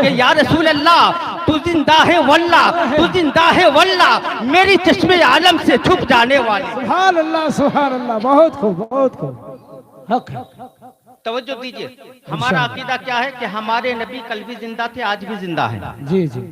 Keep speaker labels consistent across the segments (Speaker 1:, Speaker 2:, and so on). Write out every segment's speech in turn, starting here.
Speaker 1: कि या रसूल अल्लाह तू जिंदा है वल्लाह, तू जिंदा है वल्लाह, मेरी चश्मे आलम से छुप जाने वाली।
Speaker 2: सुभान अल्लाह, सुभान अल्लाह, बहुत खूब, बहुत खूब। हक है।
Speaker 1: तवज्जो दीजिए, हमारा अकीदा क्या है कि हमारे नबी कल भी जिंदा थे, आज भी जिंदा है।
Speaker 2: जी जी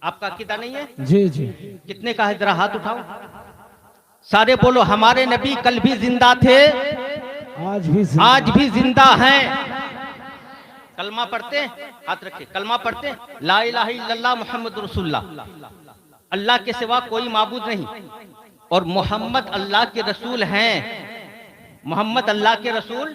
Speaker 1: आपका अकीदा नहीं है?
Speaker 2: जी जी।
Speaker 1: कितने का है जरा हाथ उठाओ, सारे बोलो हमारे नबी कल भी जिंदा थे, आज भी जिंदा हैं। कलमा पढ़ते हैं, हाथ रखे, कलमा पढ़ते हैं, ला इलाहा इल्लल्लाह मुहम्मद रसूलुल्लाह, अल्लाह के सिवा कोई माबूद नहीं और मोहम्मद अल्लाह के रसूल हैं। मोहम्मद अल्लाह के रसूल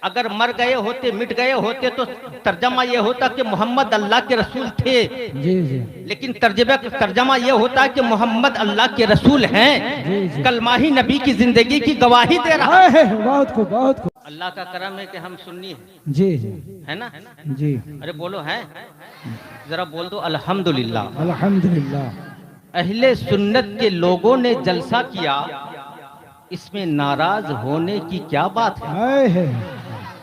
Speaker 1: अगर मर गए होते, मिट गए होते तो तर्जमा यह होता कि मोहम्मद अल्लाह के रसूल थे।
Speaker 2: जी जी।
Speaker 1: लेकिन तर्जमा यह होता है कि मोहम्मद अल्लाह के रसूल हैं।
Speaker 2: जी जी।
Speaker 1: कलमा ही नबी की जिंदगी की गवाही दे रहा है।
Speaker 2: बहुत खूब, बहुत खूब।
Speaker 1: अल्लाह का करम है कि हम सुन्नी हैं,
Speaker 2: जी जी
Speaker 1: है ना?
Speaker 2: जी।
Speaker 1: अरे बोलो है, जरा बोल दो अल्हम्दुलिल्लाह।
Speaker 2: अल्हम्दुलिल्लाह।
Speaker 1: अहले सुन्नत के लोगों ने जलसा किया, इसमें नाराज होने की क्या बात है?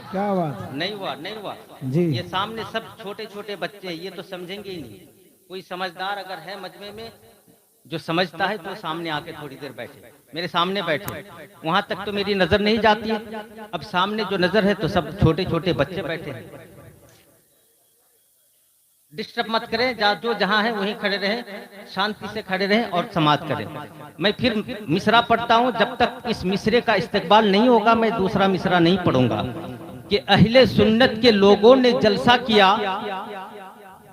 Speaker 2: क्या बात है।
Speaker 1: नहीं हुआ, नहीं हुआ
Speaker 2: जी।
Speaker 1: ये सामने सब छोटे छोटे बच्चे हैं, ये तो समझेंगे ही नहीं। कोई समझदार अगर है मजमे में जो समझता है तो सामने आके थोड़ी देर बैठे, मेरे सामने बैठे। वहां तक तो मेरी नजर नहीं जाती है, अब सामने जो नजर है तो सब छोटे छोटे बच्चे बैठे हैं। डिस्टर्ब मत करें, जो जहां है वहीं खड़े रहें, शांति से खड़े रहें और समाज करें। मैं फिर मिसरा पढ़ता हूं, जब तक इस मिसरे का इस्तेकबाल नहीं होगा मैं दूसरा मिसरा नहीं पढ़ूंगा कि अहले सुन्नत के लोगों ने जलसा किया,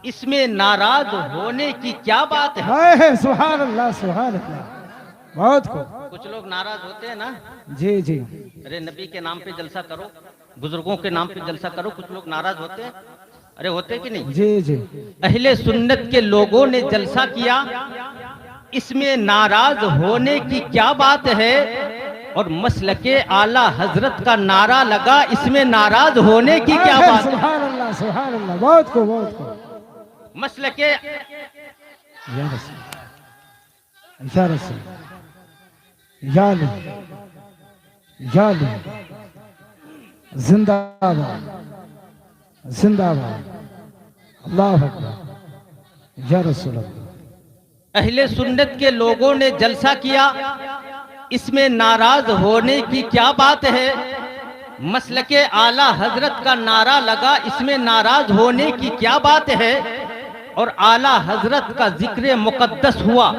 Speaker 1: इसमें नाराज होने की क्या बात है?
Speaker 2: सुभान अल्लाह, सुभान अल्लाह, बहुत खूब।
Speaker 1: कुछ लोग नाराज होते हैं ना।
Speaker 2: जी जी।
Speaker 1: अरे नबी के नाम पे जलसा करो, बुजुर्गों के नाम पे जलसा करो, कुछ लोग नाराज होते हैं। अरे होते कि नहीं?
Speaker 2: जी जी।
Speaker 1: अहले सुन्नत के लोगों ने जलसा किया, इसमें नाराज होने की क्या बात है? और मसलके आला हजरत का नारा लगा, इसमें नाराज होने की क्या बात है?
Speaker 2: सुभान अल्लाह, सुभान अल्लाह, बहुत खूब, बहुत खूब।
Speaker 1: मसलके
Speaker 2: या रसूल, या रसूल, या अली, या अली, जिंदाबाद, जिंदाबाद, अल्लाह अकबर, या रसूल अल्लाह।
Speaker 1: अहले सुन्नत के लोगों ने जलसा किया, इसमें नाराज होने की क्या बात है? मसलके आला हजरत का नारा लगा, इसमें नाराज होने की क्या बात है? और आला हजरत का जिक्र मुकद्दस हुआ,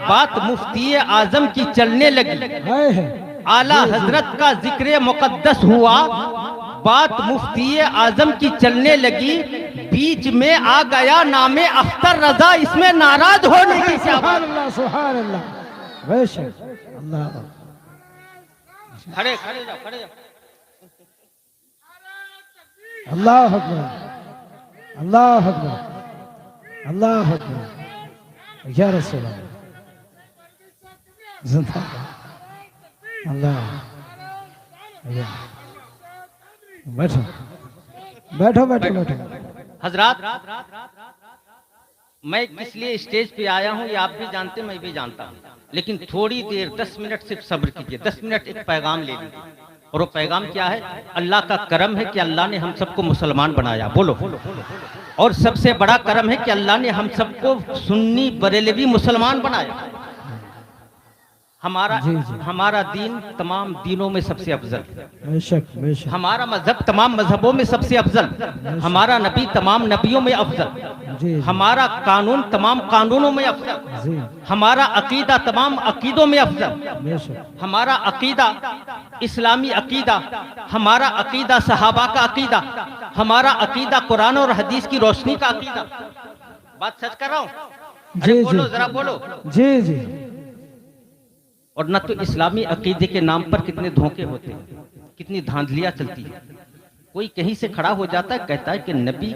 Speaker 1: बात मुफ्ती आजम की चलने लगी। आला हजरत का जिक्र मुकद्दस हुआ, बात मुफ्ती आजम की चलने लगी, बीच में आ गया नामे अख्तर रजा, इसमें नाराज होने की क्या बात?
Speaker 2: सुभान अल्लाह, अल्लाह।
Speaker 1: खड़े खड़े जाओ, खड़े जाओ।
Speaker 2: अल्लाह अकबर, अल्लाह अकबर, अल्लाह अकबर, या रसूल अल्लाह, जिंदाबाद, अल्लाह। बैठो बैठो बैठो बैठो।
Speaker 1: हजरात, मैं किस लिए स्टेज पे आया हूँ ये आप भी जानते, मैं भी जानता हूँ, लेकिन थोड़ी देर 10 मिनट सिर्फ सब्र कीजिए। 10 मिनट एक पैगाम ले लीजिए। और वो पैगाम क्या है? अल्लाह का करम है कि अल्लाह ने हम सबको मुसलमान बनाया। बोलो। और सबसे बड़ा करम है कि अल्लाह ने हम सबको सुन्नी बरेलवी मुसलमान बनाया। हमारा दीन तमाम दीनों में सबसे अफजल, बेशक। हमारा मजहब तमाम मजहबों में सबसे अफजल, हमारा नबी तमाम नबियों में अफजल, हमारा कानून तमाम कानूनों में अफजल, हमारा अकीदा तमाम अकीदों में अफजल, हमारा अकीदा इस्लामी अकीदा, हमारा अकीदा सहाबा का अकीदा, हमारा अकीदा कुरान और हदीस की रोशनी का अकीदा। बात सच कर रहा हूँ? अरे बोलो, जरा बोलो।
Speaker 2: जी जी।
Speaker 1: और न तो इस्लामी अकीदे के नाम पर कितने धोखे होते हैं, कितनी धांधलियां चलती है। कोई कहीं से खड़ा हो जाता है, कहता है कि नबी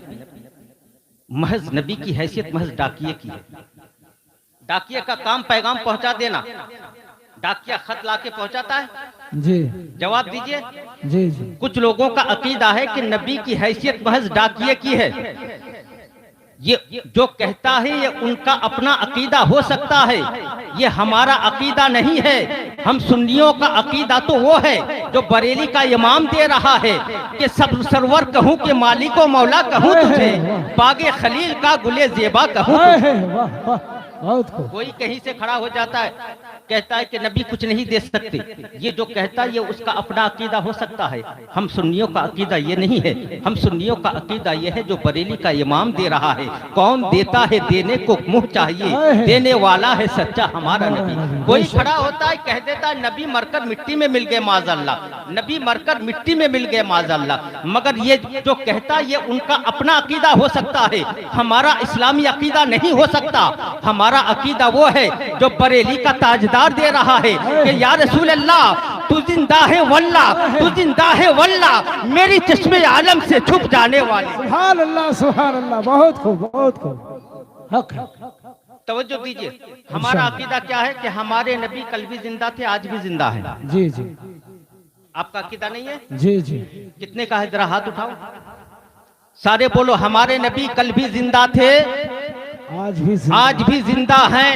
Speaker 1: महज नबी की हैसियत महज डाकिये की है। डाकिये का काम पैगाम पहुंचा देना। डाकिया खत लाके पहुंचाता है।
Speaker 2: जी
Speaker 1: जवाब दीजिए।
Speaker 2: जी जी।
Speaker 1: कुछ लोगों का अकीदा है कि नबी की हैसियत महज डाकिये की है। ये जो कहता है ये उनका अपना अकीदा हो सकता है, ये हमारा अकीदा नहीं है। हम सुन्नियों का अकीदा तो वो है जो बरेली का इमाम दे रहा है कि सब सरवर कहूँ कि मालिको मौला कहूँ तुझे, बागे खलील का गुले जेबा कहूँ। कोई कहीं से खड़ा हो जाता है, कहता है कि नबी कुछ नहीं दे सकते, ये जो कहता है ये उसका अपना अकीदा हो सकता है। हम सुन्नियों का अकीदा ये नहीं है। हम सुन्नियों का अकीदा ये है जो बरेली का इमाम दे रहा है। कौन देता है देने को मुंह चाहिए, देने वाला है सच्चा हमारा नबी। कोई खड़ा होता है कह देता है नबी मरकर मिट्टी में मिल गए माज़अल्लाह, नबी मरकर मिट्टी में मिल गए माज़अल्लाह। मगर ये जो कहता है ये उनका अपना अकीदा हो सकता है, हमारा इस्लामी अकीदा नहीं हो सकता। हमारा अकीदा वो है जो बरेली का ताजदार दे रहा है कि या रसूल अल्लाह तू जिंदा है वल्लाह, तू जिंदा है वल्लाह, मेरी चश्मे आलम से छुप जाने वाले।
Speaker 2: सुभान अल्लाह, सुभान अल्लाह, बहुत खूब, बहुत खूब। हक है।
Speaker 1: तवज्जो दीजिए, हमारा अकीदा क्या है कि हमारे नबी कल भी जिंदा थे, आज भी जिंदा है।
Speaker 2: जी जी।
Speaker 1: आपका अकीदा नहीं है?
Speaker 2: जी जी।
Speaker 1: कितने का है जरा हाथ उठाओ, सारे बोलो हमारे नबी कल भी जिंदा थे, आज भी जिंदा हैं।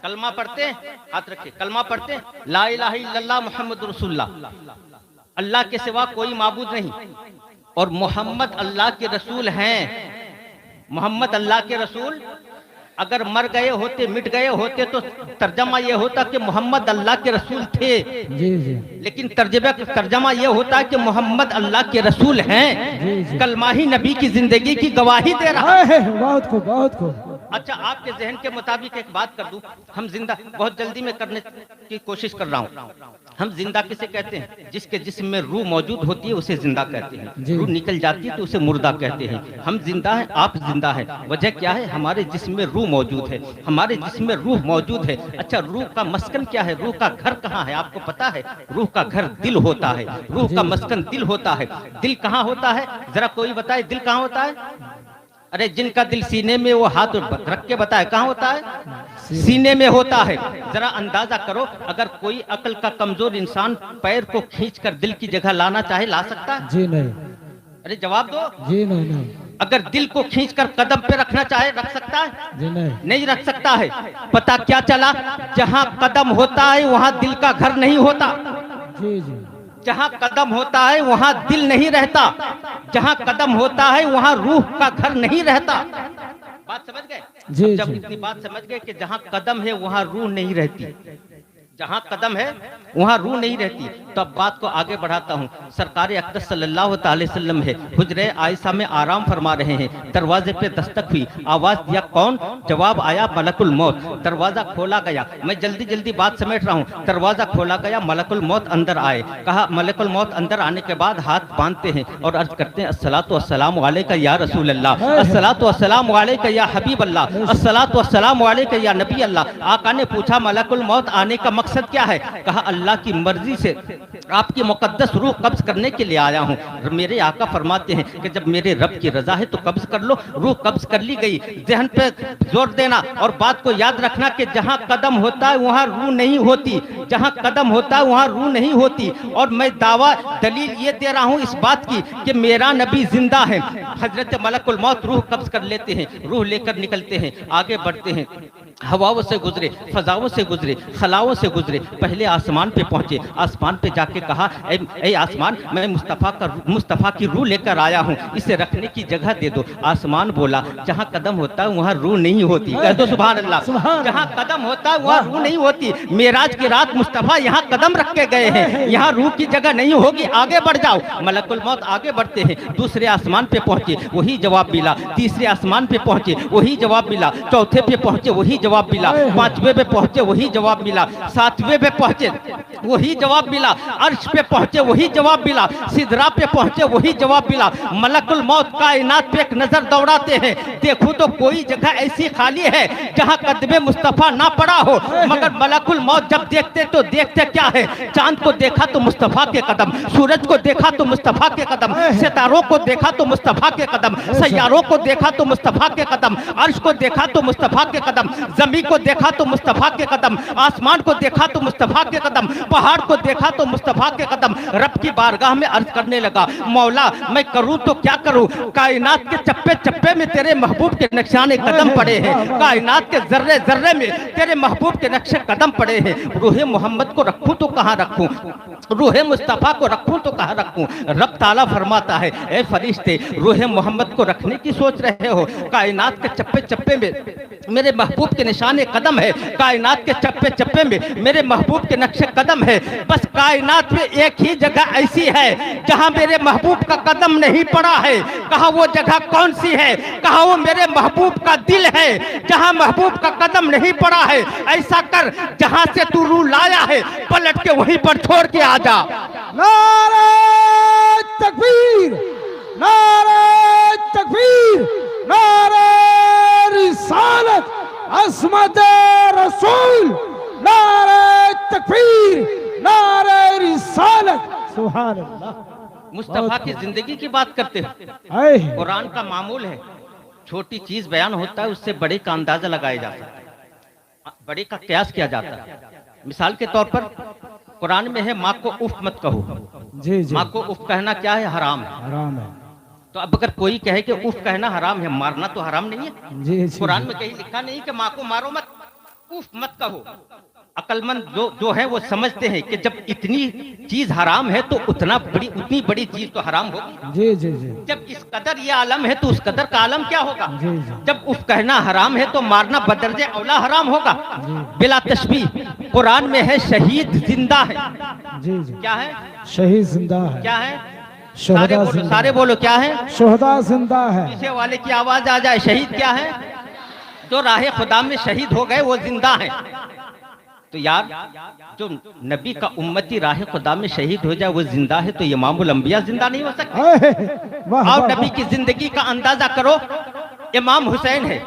Speaker 1: कलमा पढ़ते हैं, हाथ रखिए, कलमा पढ़ते हैं, ला इलाहा इल्लल्लाह मुहम्मद रसूलुल्लाह, अल्लाह के सिवा कोई माबूद नहीं और मोहम्मद अल्लाह के रसूल हैं। मोहम्मद अल्लाह के रसूल अगर मर गए होते, मिट गए होते तो तर्जमा ये होता कि मोहम्मद अल्लाह के रसूल थे। जी जी। लेकिन तर्जमा ये होता है कि मोहम्मद अल्लाह के रसूल हैं। कलमा ही नबी की जिंदगी की गवाही दे रहा है।
Speaker 2: बहुत खूब, बहुत खूब।
Speaker 1: अच्छा, आपके जहन के मुताबिक एक बात कर दूं, हम जिंदा बहुत जल्दी में करने की कोशिश कर रहा हूँ। हम जिंदा किसे कहते हैं? जिसके जिस्म में रूह मौजूद होती है उसे जिंदा कहते हैं। रूह निकल जाती है तो उसे मुर्दा कहते हैं। हम जिंदा हैं, आप जिंदा हैं। वजह क्या है? हमारे जिस्म में रूह मौजूद है, हमारे जिस्म में रूह मौजूद है। अच्छा, रूह का मस्कन क्या है? रूह का घर कहाँ है? आपको पता है? रूह का घर दिल होता है, रूह का मस्कन दिल होता है। दिल कहाँ होता है? जरा कोई बताए दिल कहाँ होता है? अरे जिनका दिल सीने में वो हाथ रख के बताए कहाँ होता है? सीने में होता है। जरा अंदाजा करो, अगर कोई अकल का कमजोर इंसान पैर को खींचकर दिल की जगह लाना चाहे, ला सकता है?
Speaker 2: जी नहीं।
Speaker 1: अरे जवाब दो।
Speaker 2: जी नहीं।
Speaker 1: अगर दिल को खींचकर कदम पे रखना चाहे, रख सकता है?
Speaker 2: जी नहीं।
Speaker 1: नहीं रख सकता है। पता क्या चला? जहाँ कदम होता है वहाँ दिल का घर नहीं होता।
Speaker 2: जी जी।
Speaker 1: जहाँ कदम होता है वहाँ दिल नहीं रहता, जहाँ कदम होता है वहाँ रूह का घर नहीं रहता। बात समझ गए?
Speaker 2: जी,
Speaker 1: जब
Speaker 2: जी।
Speaker 1: इतनी बात समझ गए कि जहाँ कदम है वहाँ रूह नहीं रहती, जहाँ कदम है वहाँ रूह नहीं रहती, तो अब बात को आगे बढ़ाता हूँ। सरकार अक़दस सल्लल्लाहु अलैहि वसल्लम है, हुजरे आयशा में आराम फरमा रहे हैं। दरवाजे पे दस्तक हुई, आवाज दिया कौन? जवाब आया मलकुल मौत। दरवाजा खोला गया, मैं जल्दी जल्दी बात समेट रहा हूँ। दरवाजा खोला गया, मलकुल मौत अंदर आए। कहा मलकुल मौत अंदर आने के बाद हाथ बांधते हैं और अर्ज करते हैं अस्सलातु वस्सलामु अलैका या रसूल अल्लाह, अस्सलातु वस्सलामु अलैका या हबीब अल्लाह, अस्सलातु वस्सलामु अलैका या नबी अल्लाह। आका ने पूछा मलकुल मौत आने का मकसद क्या है? कहा अल्लाह की मर्जी से आपकी मुकद्दस रूह कब्ज करने के लिए आया हूँ। मेरे आका फरमाते हैं कि जब मेरे रब की रजा है तो कब्ज कर लो। रूह कब्ज कर ली गई। जहन पे जोर देना और बात को याद रखना कि जहाँ कदम होता है वहाँ रूह नहीं होती, जहाँ कदम होता है वहाँ रूह नहीं होती। और मैं दावा दलील ये दे रहा हूँ इस बात की कि मेरा नबी जिंदा है। हजरत मलकुल मौत रूह कब्ज कर लेते हैं, रूह लेकर निकलते हैं, आगे बढ़ते हैं, हवाओं से गुजरे, फजाओं से गुजरे, खलाओं से गुजरे, पहले आसमान पे पहुंचे। आसमान पे जाके कहा ए आसमान, मैं मुस्तफ़ा की रूह लेकर आया हूँ, इसे रखने की जगह दे दो। आसमान बोला जहाँ कदम होता है वहाँ रूह नहीं होती। कह दो सुभान अल्लाह। जहाँ कदम होता है वहाँ रूह नहीं होती। मेराज की रात मुस्तफ़ा यहाँ कदम रख के गए हैं, यहाँ रूह की जगह नहीं होगी, आगे बढ़ जाओ। मलकुल मौत आगे बढ़ते हैं, दूसरे आसमान पे पहुंचे, वही जवाब मिला। तीसरे आसमान पे पहुंचे, वही जवाब मिला। चौथे पे पहुंचे, वही जवाब मिला। पांचवे पे पहुंचे, वही जवाब मिला। सातवें पे पहुंचे, वही जवाब मिला। अर्श पे पहुंचे, वही जवाब मिला। सिदरा पे पहुंचे, वही जवाब मिला। मलकुल मौत कायनात पे एक नजर दौड़ाते हैं, देखो तो कोई जगह ऐसी खाली है जहां कदमे मुस्तफा ना पड़ा हो। मगर मलकुल मौत जब देखते तो देखते क्या है? चांद को देखा तो मुस्तफा के कदम, सूरज को देखा तो मुस्तफा के कदम, सितारों को देखा तो मुस्तफा के कदम, सैयारों को देखा तो मुस्तफा के कदम, अर्श को देखा तो मुस्तफा के कदम, जमी को देखा तो मुस्तफा के कदम, आसमान को देखा तो मुस्तफा के कदम, पहाड़ को देखा तो मुस्तफा के कदम। रब की बारगाह में अर्ज करने लगा, मौला मैं करूं तो क्या करूं, कायनात के चप्पे चप्पे में तेरे महबूब के नक्शाने कदम पड़े हैं, कायनात के जर्रे जर्रे में तेरे महबूब के नक्शे कदम पड़े हैं। रूहे मोहम्मद को रखूं तो कहां रखूं, रूहे मुस्तफा को रखूं तो कहां रखूं। रब ताला फरमाता है, ए फरिश्ते रूहे मोहम्मद को रखने की सोच रहे हो, कायनात के चप्पे चप्पे में मेरे महबूब के निशाने कदम है, कायनात के चप्पे चप्पे में मेरे महबूब के नक्शे कदम है। बस कायनात में एक ही जगह ऐसी है जहां मेरे महबूब का कदम नहीं पड़ा है। कहा वो जगह कौन सी है, कहा वो मेरे महबूब का दिल है जहां महबूब का कदम नहीं पड़ा है। ऐसा कर जहां से तू रूह लाया है पलट के वहीं पर छोड़ के आ जा।
Speaker 2: नारे तकबीर, नारे तकबीर, नारे रिसालत, अस्मत रसूल, नारे तकबीर, नारे रिसालत। सुभान अल्लाह।
Speaker 1: मुस्तफा की जिंदगी की बात करते हैं, कुरान का मामूल है, छोटी चीज बयान होता है उससे बड़े का अंदाजा लगाया जाता है, बड़े का कयास किया जाता है। मिसाल के तौर पर कुरान में है माँ को उफ मत कहो।
Speaker 2: जी जी।
Speaker 1: माँ को उफ कहना क्या है, हराम है।
Speaker 2: हराम है।
Speaker 1: तो अब अगर कोई कहे कि उफ कहना हराम है, मारना तो हराम नहीं है।
Speaker 2: जी जी।
Speaker 1: कुरान में कहीं लिखा नहीं कि माँ को मारो मत, उफ मत कहो। अक्लमंद जो है वो समझते हैं कि जब इतनी चीज हराम है तो उतनी बड़ी चीज तो हराम होगी।
Speaker 2: जी जी जी।
Speaker 1: जब इस कदर ये आलम है तो उस कदर का आलम क्या होगा।
Speaker 2: जी जी।
Speaker 1: जब उफ कहना हराम है तो मारना बदर्जे औला हराम होगा। बिला तशबीह कुरान में है शहीद जिंदा है।
Speaker 2: जी जी।
Speaker 1: क्या है,
Speaker 2: शहीद जिंदा है।
Speaker 1: क्या है,
Speaker 2: सारे
Speaker 1: बोलो क्या है,
Speaker 2: शोहदा जिंदा है।
Speaker 1: पीछे वाले की आवाज आ जाए, शहीद क्या है, जो राह खुदा में शहीद हो गए वो जिंदा है। तो यार जो नबी का उम्मती राह खुदा में शहीद हो जाए वो जिंदा है, तो इमामुल अंबिया जिंदा नहीं हो सकते। और नबी की जिंदगी का अंदाजा करो, इमाम हुसैन है,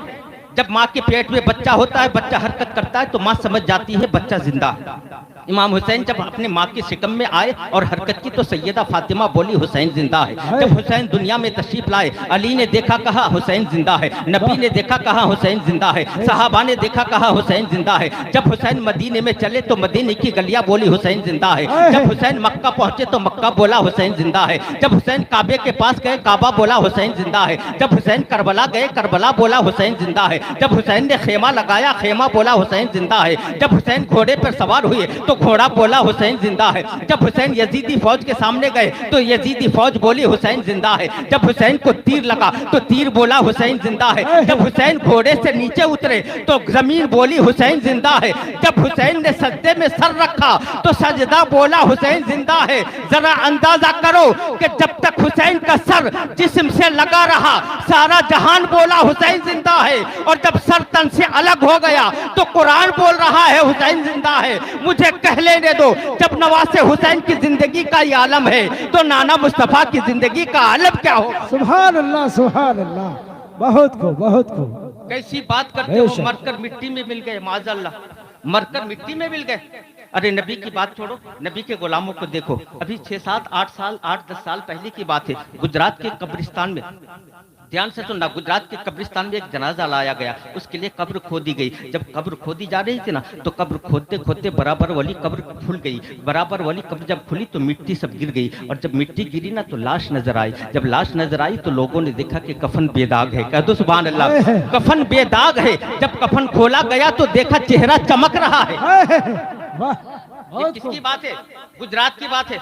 Speaker 1: जब माँ के पेट में बच्चा होता है, बच्चा हरकत करता है तो माँ समझ जाती है बच्चा जिंदा है। इमाम हुसैन जब अपने माँ की शिकम में आए और हरकत की तो सैयदा फातिमा बोली हुसैन जिंदा है। जब हुसैन दुनिया में तशरीफ लाए, अली ने देखा कहा हुसैन जिंदा है, नबी ने देखा कहा हुसैन जिंदा है, सहाबा ने देखा कहा हुसैन जिंदा है। जब हुसैन मदीने में चले तो मदीने की गलियां बोली हुसैन जिंदा है। जब हुसैन मक्का पहुंचे तो मक्का बोला हुसैन जिंदा है। जब हुसैन काबे के पास गए काबा बोला हुसैन जिंदा है। जब हुसैन करबला गए करबला बोला हुसैन जिंदा है। जब हुसैन ने खेमा लगाया खेमा बोला हुसैन जिंदा है। जब हुसैन घोड़े पर सवार हुए तो घोड़ा बोला हुसैन जिंदा है। जब हुसैन यजीदी फौज के सामने गए तो यजीदी फौज बोली हुसैन जिंदा है। जब हुसैन को तीर लगा तो तीर बोला हुसैन जिंदा है। जब हुसैन घोड़े से नीचे उतरे तो जमीन बोली हुसैन जिंदा है। जब हुसैन ने सजदे में सर रखा तो सजदा बोला हुसैन जिंदा है। जरा अंदाजा करो कि जब तक हुसैन का सर जिस्म से लगा रहा सारा जहान बोला हुसैन जिंदा है, और जब सर तन से अलग हो गया तो कुरान बोल रहा है हुसैन जिंदा है। मुझे कह लेने दो, जब नवासे हुसैन की जिंदगी का ये आलम है तो नाना मुस्तफा की जिंदगी का आलम क्या होगा।
Speaker 2: सुभान अल्लाह, सुभान अल्लाह। बहुत खूब, बहुत खूब।
Speaker 1: कैसी बात करते हो, मरकर मिट्टी में मिल गए, माज़अल्लाह मरकर मिट्टी में मिल गए। अरे नबी की बात छोड़ो, नबी के गुलामों को देखो। अभी 6, 7, 8 साल 8-10 साल पहले की बात है, गुजरात के कब्रिस्तान में, ध्यान से सुनना, गुजरात के कब्रिस्तान में एक जनाजा लाया गया, उसके लिए कब्र खोदी गई। जब कब्र खोदी जा रही थी ना तो कब्र खोदते खोदते बराबर वाली कब्र खुल गई। बराबर वाली कब्र जब खुली तो मिट्टी सब गिर गई, और जब मिट्टी गिरी ना तो लाश नजर आई। जब लाश नजर आई तो लोगों ने देखा कि कफन बेदाग है। कह दो सुभान अल्लाह, कफन बेदाग है। जब कफन खोला गया तो देखा चेहरा चमक रहा है। ये किसकी बात है, गुजरात की बात है।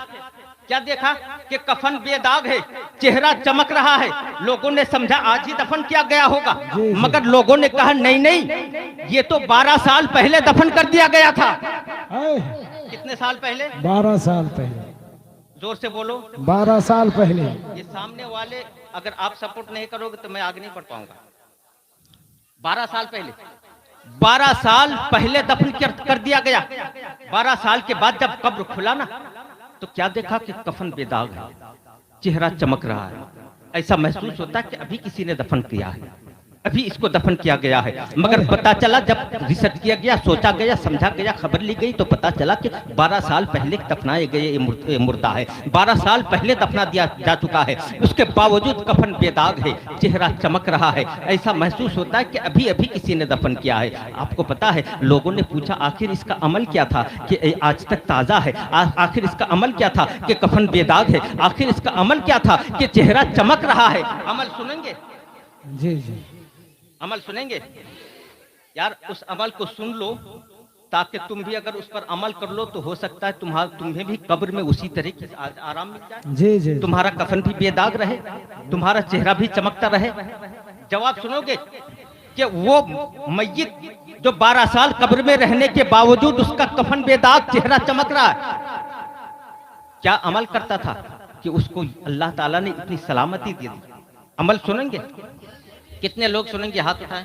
Speaker 1: क्या देखा कि कफन बेदाग है, चेहरा चमक रहा है। लोगों ने समझा आज ही दफन किया गया होगा, मगर लोगों ने कहा नहीं नहीं, ये तो 12 साल पहले दफन कर दिया गया था। कितने साल पहले?
Speaker 2: 12 साल पहले।
Speaker 1: जोर से बोलो।
Speaker 2: 12 साल पहले।
Speaker 1: ये सामने वाले अगर आप सपोर्ट नहीं करोगे तो मैं आगे नहीं बढ़ पाऊंगा। 12 साल पहले, 12 साल पहले दफन कर दिया गया। 12 साल के बाद जब कब्र खुला ना तो क्या देखा कि कफन बेदाग है, चेहरा चमक रहा है। ऐसा महसूस होता है कि अभी किसी ने दफन किया है। अभी इसको दफन किया गया है। मगर पता चला, जब रिसर्च किया गया, सोचा गया, समझा गया, खबर ली गई, तो पता चला कि 12 साल पहले दफनाए गए ये मुर्दा है, 12 साल पहले दफना दिया जा चुका है। उसके बावजूद कफन बेदाग है, चेहरा चमक रहा है, ऐसा महसूस होता है कि अभी अभी किसी ने दफन किया है। आपको पता है, लोगों ने पूछा आखिर इसका अमल क्या था कि आज तक ताज़ा है, आखिर इसका अमल क्या था कि कफन बेदाग है, आखिर इसका अमल क्या था कि चेहरा चमक रहा है। अमल सुनेंगे?
Speaker 2: जी जी,
Speaker 1: अमल सुनेंगे यार? उस अमल को सुन लो, ताकि तुम भी अगर उस पर अमल कर लो तो हो सकता है तुम्हें भी कब्र में उसी तरीके से आराम मिल जाए।
Speaker 2: जी जी,
Speaker 1: तुम्हारा कफन भी बेदाग रहे, तुम्हारा चेहरा भी चमकता रहे। जवाब सुनोगे कि वो मय्यत जो 12 साल कब्र में रहने के बावजूद उसका कफन बेदाग, चेहरा चमक रहा है, क्या अमल करता था कि उसको अल्लाह ताला ने इतनी सलामती दी? अमल सुनेंगे? कितने लोग सुनेंगे? हाथ उठाएं।